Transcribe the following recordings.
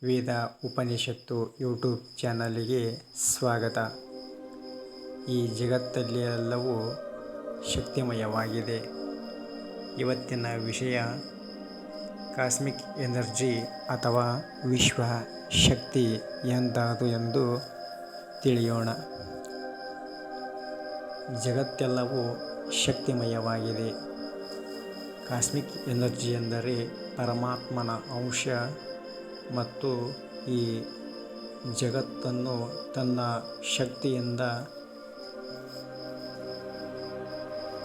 ವೇದ ಉಪನಿಷತ್ತು YouTube ಚಾನಲಿಗೆ ಸ್ವಾಗತ. ಈ ಜಗತ್ತಲ್ಲಿ ಎಲ್ಲವೂ ಶಕ್ತಿಮಯವಾಗಿದೆ. ಇವತ್ತಿನ ವಿಷಯ ಕಾಸ್ಮಿಕ್ ಎನರ್ಜಿ ಅಥವಾ ವಿಶ್ವ ಶಕ್ತಿ ಎಂಥದ್ದು ಎಂದು ತಿಳಿಯೋಣ. ಜಗತ್ತೆಲ್ಲವೂ ಶಕ್ತಿಮಯವಾಗಿದೆ. ಕಾಸ್ಮಿಕ್ ಎನರ್ಜಿ ಎಂದರೆ ಪರಮಾತ್ಮನ ಅಂಶ ಮತ್ತು ಈ ಜಗತ್ತನ್ನು ತನ್ನ ಶಕ್ತಿಯಿಂದ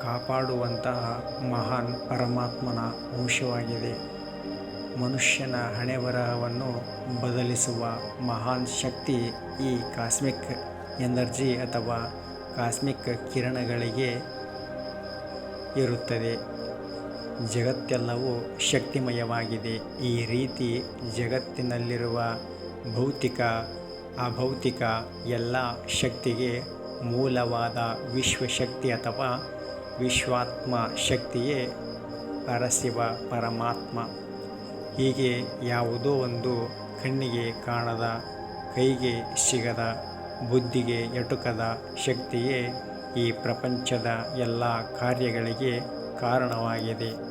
ಕಾಪಾಡುವಂತಹ ಮಹಾನ್ ಪರಮಾತ್ಮನ ಅಂಶವಾಗಿದೆ. ಮನುಷ್ಯನ ಹಣೆಬರಹವನ್ನು ಬದಲಿಸುವ ಮಹಾನ್ ಶಕ್ತಿ ಈ ಕಾಸ್ಮಿಕ್ ಎನರ್ಜಿ ಅಥವಾ ಕಾಸ್ಮಿಕ್ ಕಿರಣಗಳಿಗೆ ಇರುತ್ತದೆ. ಜಗತ್ತೆಲ್ಲವೂ ಶಕ್ತಿಮಯವಾಗಿದೆ. ಈ ರೀತಿ ಜಗತ್ತಿನಲ್ಲಿರುವ ಭೌತಿಕ ಅಭೌತಿಕ ಎಲ್ಲ ಶಕ್ತಿಗೆ ಮೂಲವಾದ ವಿಶ್ವಶಕ್ತಿ ಅಥವಾ ವಿಶ್ವಾತ್ಮ ಶಕ್ತಿಯೇ ಪರಶಿವ ಪರಮಾತ್ಮ. ಹೀಗೆ ಯಾವುದೋ ಒಂದು ಕಣ್ಣಿಗೆ ಕಾಣದ, ಕೈಗೆ ಸಿಗದ, ಬುದ್ಧಿಗೆ ಎಟುಕದ ಶಕ್ತಿಯೇ ಈ ಪ್ರಪಂಚದ ಎಲ್ಲ ಕಾರ್ಯಗಳಿಗೆ ಕಾರಣವಾಗಿದೆ.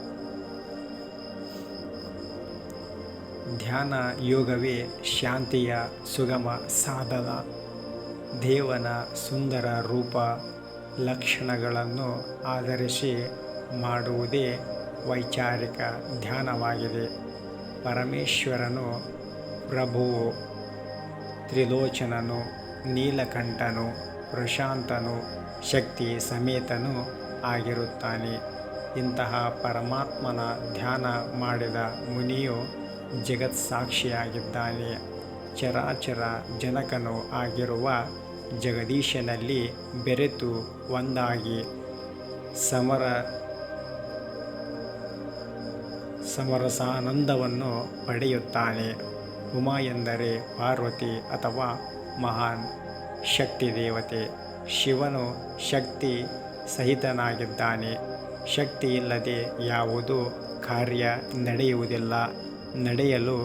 ಧ್ಯಾನ ಯೋಗವೇ ಶಾಂತಿಯ ಸುಗಮ ಸಾಧನ. ದೇವನ ಸುಂದರ ರೂಪ ಲಕ್ಷಣಗಳನ್ನು ಆಧರಿಸಿ ಮಾಡುವುದೇ ವೈಚಾರಿಕ ಧ್ಯಾನವಾಗಿದೆ. ಪರಮೇಶ್ವರನು ಪ್ರಭುವು, ತ್ರಿಲೋಚನನು, ನೀಲಕಂಠನು, ಪ್ರಶಾಂತನು, ಶಕ್ತಿ ಸಮೇತನೂ ಆಗಿರುತ್ತಾನೆ. ಇಂತಹ ಪರಮಾತ್ಮನ ಧ್ಯಾನ ಮಾಡಿದ ಮುನಿಯು ಜಗತ್ಸಾಕ್ಷಿಯಾಗಿದ್ದಾನೆ. ಚರಾಚರ ಜನಕನೂ ಆಗಿರುವ ಜಗದೀಶನಲ್ಲಿ ಬೆರೆತು ಒಂದಾಗಿ ಸಮರಸಾನಂದವನ್ನು ಪಡೆಯುತ್ತಾನೆ. ಉಮಾ ಎಂದರೆ ಪಾರ್ವತಿ ಅಥವಾ ಮಹಾನ್ ಶಕ್ತಿ ದೇವತೆ. ಶಿವನು ಶಕ್ತಿ ಸಹಿತನಾಗಿದ್ದಾನೆ. ಶಕ್ತಿ ಇಲ್ಲದೆ ಯಾವುದೂ ಕಾರ್ಯ ನಡೆಯುವುದಿಲ್ಲ. ನಡೆಯಲು,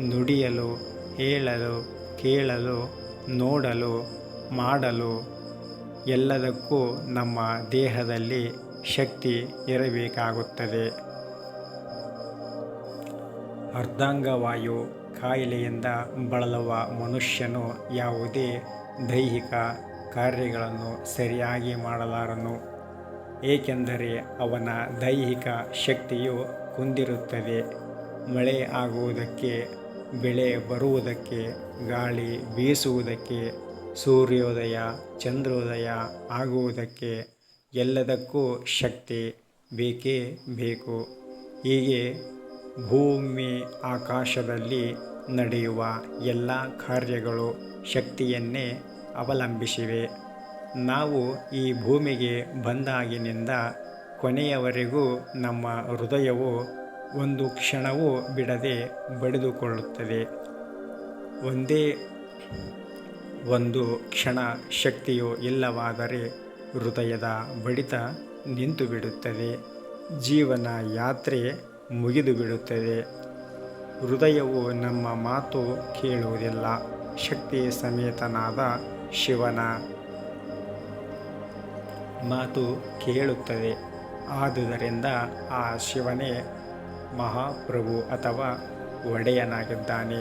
ನುಡಿಯಲು, ಹೇಳಲು, ಕೇಳಲು, ನೋಡಲು, ಮಾಡಲು ಎಲ್ಲದಕ್ಕೂ ನಮ್ಮ ದೇಹದಲ್ಲಿ ಶಕ್ತಿ ಇರಬೇಕಾಗುತ್ತದೆ. ಅರ್ಧಾಂಗವಾಯು ಕಾಯಿಲೆಯಿಂದ ಬಳಲುವ ಮನುಷ್ಯನು ಯಾವುದೇ ದೈಹಿಕ ಕಾರ್ಯಗಳನ್ನು ಸರಿಯಾಗಿ ಮಾಡಲಾರನು. ಏಕೆಂದರೆ ಅವನ ದೈಹಿಕ ಶಕ್ತಿಯು ಕುಂದಿರುತ್ತದೆ. ಮಳೆ ಆಗುವುದಕ್ಕೆ, ಬೆಳೆ ಬರುವುದಕ್ಕೆ, ಗಾಳಿ ಬೀಸುವುದಕ್ಕೆ, ಸೂರ್ಯೋದಯ ಚಂದ್ರೋದಯ ಆಗುವುದಕ್ಕೆ ಎಲ್ಲದಕ್ಕೂ ಶಕ್ತಿ ಬೇಕೇ ಬೇಕು. ಹೀಗೆ ಭೂಮಿ ಆಕಾಶದಲ್ಲಿ ನಡೆಯುವ ಎಲ್ಲ ಕಾರ್ಯಗಳು ಶಕ್ತಿಯನ್ನೇ ಅವಲಂಬಿಸಿವೆ. ನಾವು ಈ ಭೂಮಿಗೆ ಬಂದಾಗಿನಿಂದ ಕೊನೆಯವರೆಗೂ ನಮ್ಮ ಹೃದಯವು ಒಂದು ಕ್ಷಣವೂ ಬಿಡದೆ ಬಡಿದುಕೊಳ್ಳುತ್ತದೆ. ಒಂದೇ ಒಂದು ಕ್ಷಣ ಶಕ್ತಿಯು ಇಲ್ಲವಾದರೆ ಹೃದಯದ ಬಡಿತ ನಿಂತು ಬಿಡುತ್ತದೆ. ಜೀವನ ಯಾತ್ರೆ ಮುಗಿದು ಬಿಡುತ್ತದೆ. ಹೃದಯವು ನಮ್ಮ ಮಾತು ಕೇಳುವುದಿಲ್ಲ. ಶಕ್ತಿ ಸಮೇತನಾದ ಶಿವನ ಮಾತು ಕೇಳುತ್ತದೆ. ಆದುದರಿಂದ ಆ ಶಿವನೇ ಮಹಾಪ್ರಭು ಅಥವಾ ಒಡೆಯನಾಗಿದ್ದಾನೆ.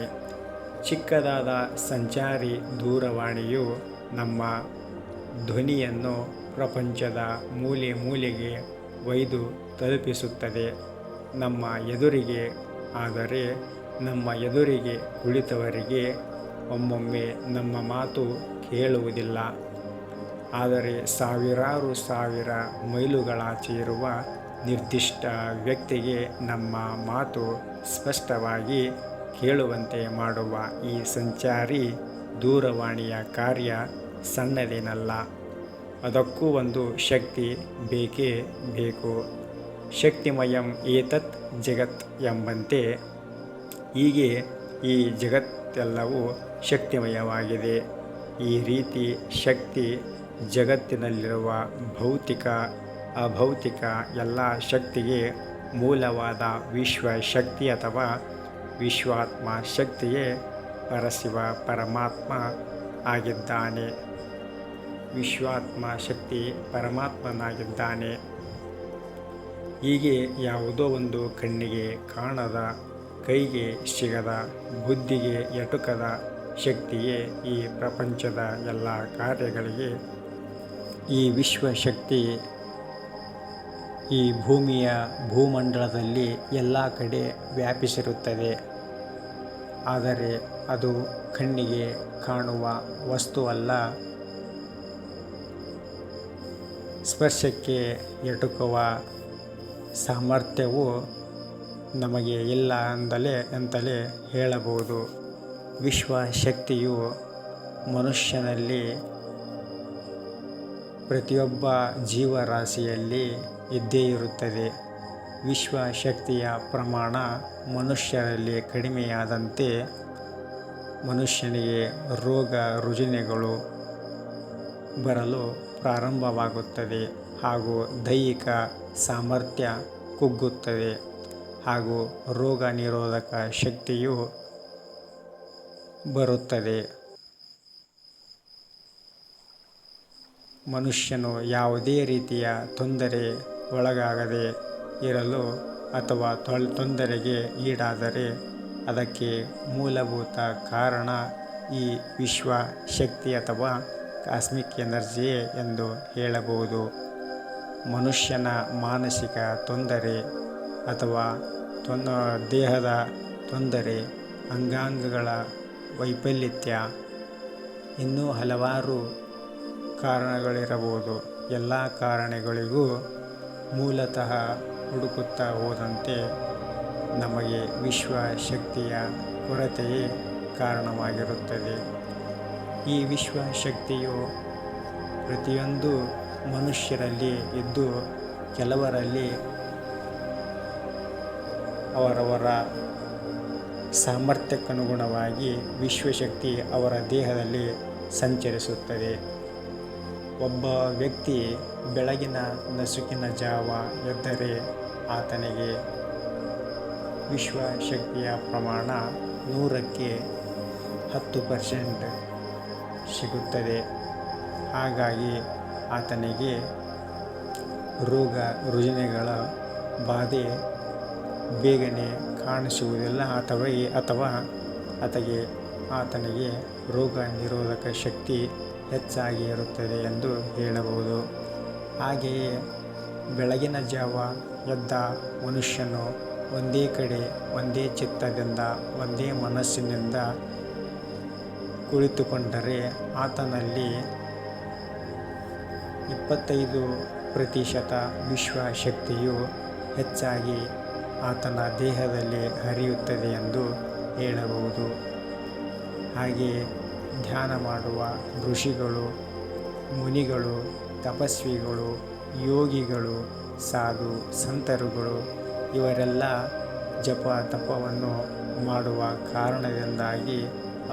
ಚಿಕ್ಕದಾದ ಸಂಚಾರಿ ದೂರವಾಣಿಯು ನಮ್ಮ ಧ್ವನಿಯನ್ನು ಪ್ರಪಂಚದ ಮೂಲೆ ಮೂಲೆಗೆ ಒಯ್ದು ತಲುಪಿಸುತ್ತದೆ. ನಮ್ಮ ಎದುರಿಗೆ, ಆದರೆ ನಮ್ಮ ಎದುರಿಗೆ ಕುಳಿತವರಿಗೆ ಒಮ್ಮೊಮ್ಮೆ ನಮ್ಮ ಮಾತು ಕೇಳುವುದಿಲ್ಲ. ಆದರೆ ಸಾವಿರಾರು ಸಾವಿರ ಮೈಲುಗಳಾಚೆ ಇರುವ ನಿರ್ದಿಷ್ಟ ವ್ಯಕ್ತಿಗೆ ನಮ್ಮ ಮಾತು ಸ್ಪಷ್ಟವಾಗಿ ಕೇಳುವಂತೆ ಮಾಡುವ ಈ ಸಂಚಾರಿ ದೂರವಾಣಿಯ ಕಾರ್ಯ ಸಣ್ಣದೇನಲ್ಲ. ಅದಕ್ಕೂ ಒಂದು ಶಕ್ತಿ ಬೇಕೇ ಬೇಕು. ಶಕ್ತಿಮಯಂ ಏತತ್ ಜಗತ್ ಎಂಬಂತೆ ಹೀಗೆ ಈ ಜಗತ್ತೆಲ್ಲವೂ ಶಕ್ತಿಮಯವಾಗಿದೆ. ಈ ರೀತಿ ಶಕ್ತಿ ಜಗತ್ತಿನಲ್ಲಿರುವ ಭೌತಿಕ ಅಭೌತಿಕ ಎಲ್ಲ ಶಕ್ತಿಗೆ ಮೂಲವಾದ ವಿಶ್ವ ಶಕ್ತಿ ಅಥವಾ ವಿಶ್ವಾತ್ಮ ಶಕ್ತಿಯೇ ಪರಶಿವ ಪರಮಾತ್ಮ ಆಗಿದ್ದಾನೆ. ವಿಶ್ವಾತ್ಮ ಶಕ್ತಿ ಪರಮಾತ್ಮನಾಗಿದ್ದಾನೆ. ಹೀಗೆ ಯಾವುದೋ ಒಂದು ಕಣ್ಣಿಗೆ ಕಾಣದ, ಕೈಗೆ ಸಿಗದ, ಬುದ್ಧಿಗೆ ಎಟುಕದ ಶಕ್ತಿಯೇ ಈ ಪ್ರಪಂಚದ ಎಲ್ಲ ಕಾರ್ಯಗಳಿಗೆ. ಈ ವಿಶ್ವಶಕ್ತಿ ಈ ಭೂಮಿಯ ಭೂಮಂಡಲದಲ್ಲಿ ಎಲ್ಲ ಕಡೆ ವ್ಯಾಪಿಸಿರುತ್ತದೆ. ಆದರೆ ಅದು ಕಣ್ಣಿಗೆ ಕಾಣುವ ವಸ್ತುವಲ್ಲ. ಸ್ಪರ್ಶಕ್ಕೆ ಎಟುಕುವ ಸಾಮರ್ಥ್ಯವು ನಮಗೆ ಇಲ್ಲ ಅಂತಲೇ ಹೇಳಬಹುದು. ವಿಶ್ವಶಕ್ತಿಯು ಮನುಷ್ಯನಲ್ಲಿ, ಪ್ರತಿಯೊಬ್ಬ ಜೀವರಾಶಿಯಲ್ಲಿ ಇದ್ದೇ ಇರುತ್ತದೆ. ವಿಶ್ವಶಕ್ತಿಯ ಪ್ರಮಾಣ ಮನುಷ್ಯರಲ್ಲಿ ಕಡಿಮೆಯಾದಂತೆ ಮನುಷ್ಯನಿಗೆ ರೋಗ ರುಜಿನಗಳು ಬರಲು ಪ್ರಾರಂಭವಾಗುತ್ತದೆ ಹಾಗೂ ದೈಹಿಕ ಸಾಮರ್ಥ್ಯ ಕುಗ್ಗುತ್ತದೆ ಹಾಗೂ ರೋಗ ನಿರೋಧಕ ಶಕ್ತಿಯು ಬರುತ್ತದೆ. ಮನುಷ್ಯನು ಯಾವುದೇ ರೀತಿಯ ತೊಂದರೆ ಒಳಗಾಗದೆ ಇರಲು ಅಥವಾ ತೊಂದರೆಗೆ ಈಡಾದರೆ ಅದಕ್ಕೆ ಮೂಲಭೂತ ಕಾರಣ ಈ ವಿಶ್ವ ಶಕ್ತಿ ಅಥವಾ ಕಾಸ್ಮಿಕ್ ಎನರ್ಜಿಯೇ ಎಂದು ಹೇಳಬಹುದು. ಮನುಷ್ಯನ ಮಾನಸಿಕ ತೊಂದರೆ ಅಥವಾ ದೇಹದ ತೊಂದರೆ, ಅಂಗಾಂಗಗಳ ವೈಫಲ್ಯತೆ, ಇನ್ನೂ ಹಲವಾರು ಕಾರಣಗಳಿರಬಹುದು. ಎಲ್ಲ ಕಾರಣಗಳಿಗೂ ಮೂಲತಃ ಹುಡುಕುತ್ತಾ ಹೋದಂತೆ ನಮಗೆ ವಿಶ್ವಶಕ್ತಿಯ ಕೊರತೆಯೇ ಕಾರಣವಾಗಿರುತ್ತದೆ. ಈ ವಿಶ್ವಶಕ್ತಿಯು ಪ್ರತಿಯೊಂದು ಮನುಷ್ಯರಲ್ಲಿ ಇದ್ದು ಕೆಲವರಲ್ಲಿ ಅವರವರ ಸಾಮರ್ಥ್ಯಕ್ಕನುಗುಣವಾಗಿ ವಿಶ್ವಶಕ್ತಿ ಅವರ ದೇಹದಲ್ಲಿ ಸಂಚರಿಸುತ್ತದೆ. ಒಬ್ಬ ವ್ಯಕ್ತಿ ಬೆಳಗಿನ ನಸುಕಿನ ಜಾವ ಎದ್ದರೆ ಆತನಿಗೆ ವಿಶ್ವಶಕ್ತಿಯ ಪ್ರಮಾಣ 100ಕ್ಕೆ 10% ಸಿಗುತ್ತದೆ. ಹಾಗಾಗಿ ಆತನಿಗೆ ರೋಗ ರುಜಿನಗಳ ಬಾಧೆ ಬೇಗನೆ ಕಾಣಿಸುವುದಿಲ್ಲ ಅಥವಾ ಆತನಿಗೆ ರೋಗ ನಿರೋಧಕ ಶಕ್ತಿ ಹೆಚ್ಚಾಗಿ ಇರುತ್ತದೆ ಎಂದು ಹೇಳಬಹುದು. ಹಾಗೆಯೇ ಬೆಳಗಿನ ಜಾವ ಎದ್ದ ಮನುಷ್ಯನು ಒಂದೇ ಕಡೆ, ಒಂದೇ ಚಿತ್ತದಿಂದ, ಒಂದೇ ಮನಸ್ಸಿನಿಂದ ಕುಳಿತುಕೊಂಡರೆ ಆತನಲ್ಲಿ 25% ವಿಶ್ವಶಕ್ತಿಯು ಹೆಚ್ಚಾಗಿ ಆತನ ದೇಹದಲ್ಲಿ ಹರಿಯುತ್ತದೆ ಎಂದು ಹೇಳಬಹುದು. ಹಾಗೆಯೇ ಧ್ಯಾನ ಮಾಡುವ ಋಷಿಗಳು, ಮುನಿಗಳು, ತಪಸ್ವಿಗಳು, ಯೋಗಿಗಳು, ಸಾಧು ಸಂತರುಗಳು ಇವರೆಲ್ಲ ಜಪ ತಪವನ್ನು ಮಾಡುವ ಕಾರಣದಿಂದಾಗಿ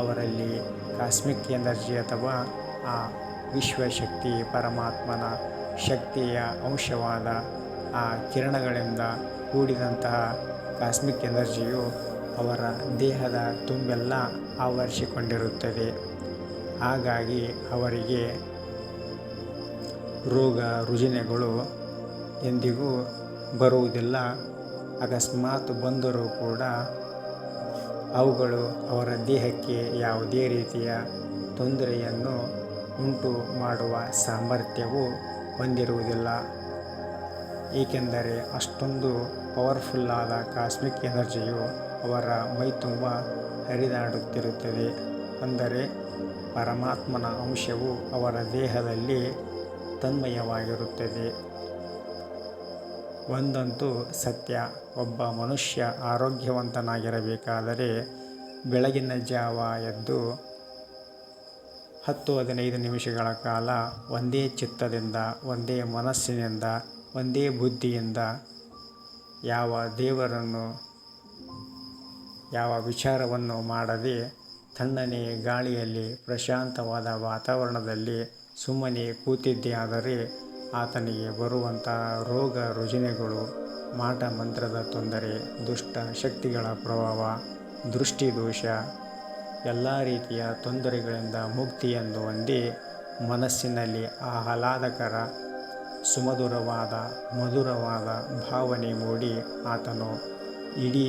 ಅವರಲ್ಲಿ ಕಾಸ್ಮಿಕ್ ಎನರ್ಜಿ ಅಥವಾ ಆ ವಿಶ್ವಶಕ್ತಿ ಪರಮಾತ್ಮನ ಶಕ್ತಿಯ ಅಂಶವಾದ ಆ ಕಿರಣಗಳಿಂದ ಕೂಡಿದಂತಹ ಕಾಸ್ಮಿಕ್ ಎನರ್ಜಿಯು ಅವರ ದೇಹದ ತುಂಬೆಲ್ಲ ಆವರಿಸಿಕೊಂಡಿರುತ್ತದೆ. ಹಾಗಾಗಿ ಅವರಿಗೆ ರೋಗ ರುಜಿನಗಳು ಎಂದಿಗೂ ಬರುವುದಿಲ್ಲ. ಅಕಸ್ಮಾತ್ ಬಂದರೂ ಕೂಡ ಅವುಗಳು ಅವರ ದೇಹಕ್ಕೆ ಯಾವುದೇ ರೀತಿಯ ತೊಂದರೆಯನ್ನು ಉಂಟು ಮಾಡುವ ಸಾಮರ್ಥ್ಯವು ಹೊಂದಿರುವುದಿಲ್ಲ. ಏಕೆಂದರೆ ಅಷ್ಟೊಂದು ಪವರ್ಫುಲ್ಲಾದ ಕಾಸ್ಮಿಕ್ ಎನರ್ಜಿಯು ಅವರ ಮೈತುಂಬ ಹರಿದಾಡುತ್ತಿರುತ್ತದೆ. ಅಂದರೆ ಪರಮಾತ್ಮನ ಅಂಶವು ಅವರ ದೇಹದಲ್ಲಿ ತನ್ಮಯವಾಗಿರುತ್ತದೆ. ಒಂದಂತೂ ಸತ್ಯ, ಒಬ್ಬ ಮನುಷ್ಯ ಆರೋಗ್ಯವಂತನಾಗಿರಬೇಕಾದರೆ ಬೆಳಗಿನ ಜಾವ ಎದ್ದು 10-15 ನಿಮಿಷಗಳ ಕಾಲ ಒಂದೇ ಚಿತ್ತದಿಂದ, ಒಂದೇ ಮನಸ್ಸಿನಿಂದ, ಒಂದೇ ಬುದ್ಧಿಯಿಂದ ಯಾವ ದೇವರನ್ನು, ಯಾವ ವಿಚಾರವನ್ನು ಮಾಡದೆ ತಣ್ಣನೆ ಗಾಳಿಯಲ್ಲಿ, ಪ್ರಶಾಂತವಾದ ವಾತಾವರಣದಲ್ಲಿ ಸುಮ್ಮನೆ ಕೂತಿದ್ದೇ ಆದರೆ ಆತನಿಗೆ ಬರುವಂತಹ ರೋಗ ರುಜಿನಗಳು, ಮಾಟ ಮಂತ್ರದ ತೊಂದರೆ, ದುಷ್ಟ ಶಕ್ತಿಗಳ ಪ್ರಭಾವ, ದೃಷ್ಟಿದೋಷ ಎಲ್ಲ ರೀತಿಯ ತೊಂದರೆಗಳಿಂದ ಮುಕ್ತಿಯನ್ನು ಹೊಂದಿ ಮನಸ್ಸಿನಲ್ಲಿ ಆಹ್ಲಾದಕರ ಮಧುರವಾದ ಭಾವನೆ ಮೂಡಿ ಆತನು ಇಡೀ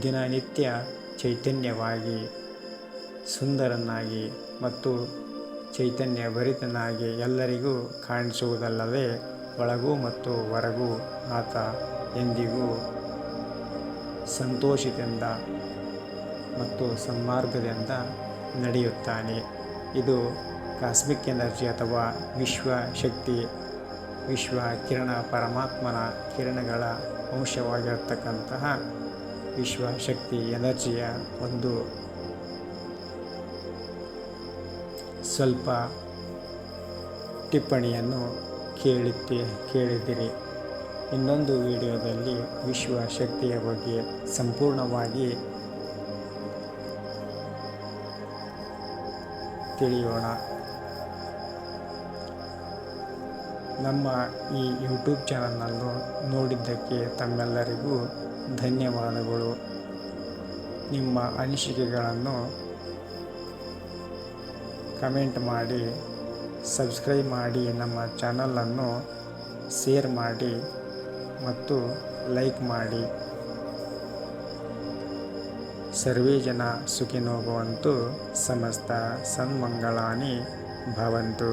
ದಿನನಿತ್ಯ ಚೈತನ್ಯವಾಗಿ ಸುಂದರನಾಗಿ ಮತ್ತು ಚೈತನ್ಯಭರಿತನಾಗಿ ಎಲ್ಲರಿಗೂ ಕಾಣಿಸುವುದಲ್ಲದೆ ಒಳಗೂ ಮತ್ತು ಹೊರಗೂ ಆತ ಎಂದಿಗೂ ಸಂತೋಷದಿಂದ ಮತ್ತು ಸನ್ಮಾರ್ಗದಿಂದ ನಡೆಯುತ್ತಾನೆ. ಇದು ಕಾಸ್ಮಿಕ್ ಎನರ್ಜಿ ಅಥವಾ ವಿಶ್ವ ಕಿರಣ, ಪರಮಾತ್ಮನ ಕಿರಣಗಳ ಅಂಶವಾಗಿರತಕ್ಕಂತಹ ವಿಶ್ವಶಕ್ತಿ ಎನರ್ಜಿಯ ಒಂದು ಸ್ವಲ್ಪ ಟಿಪ್ಪಣಿಯನ್ನು ಕೇಳಿದಿರಿ. ಇನ್ನೊಂದು ವಿಡಿಯೋದಲ್ಲಿ ವಿಶ್ವಶಕ್ತಿಯ ಬಗ್ಗೆ ಸಂಪೂರ್ಣವಾಗಿ ತಿಳಿಯೋಣ. ನಮ್ಮ ಈ ಯೂಟ್ಯೂಬ್ ಚಾನಲನ್ನು ನೋಡಿದ್ದಕ್ಕೆ ತಮ್ಮೆಲ್ಲರಿಗೂ ಧನ್ಯವಾದಗಳು. ನಿಮ್ಮ ಅನಿಸಿಕೆಗಳನ್ನು ಕಮೆಂಟ್ ಮಾಡಿ, ಸಬ್ಸ್ಕ್ರೈಬ್ ಮಾಡಿ, ನಮ್ಮ ಚಾನಲನ್ನು ಶೇರ್ ಮಾಡಿ ಮತ್ತು ಲೈಕ್ ಮಾಡಿ. ಸರ್ವೇ ಜನ ಸುಖಿನೋ ಭವಂತು, ಸಮಸ್ತ ಸನ್ಮಂಗಳಾನಿ ಭವಂತು.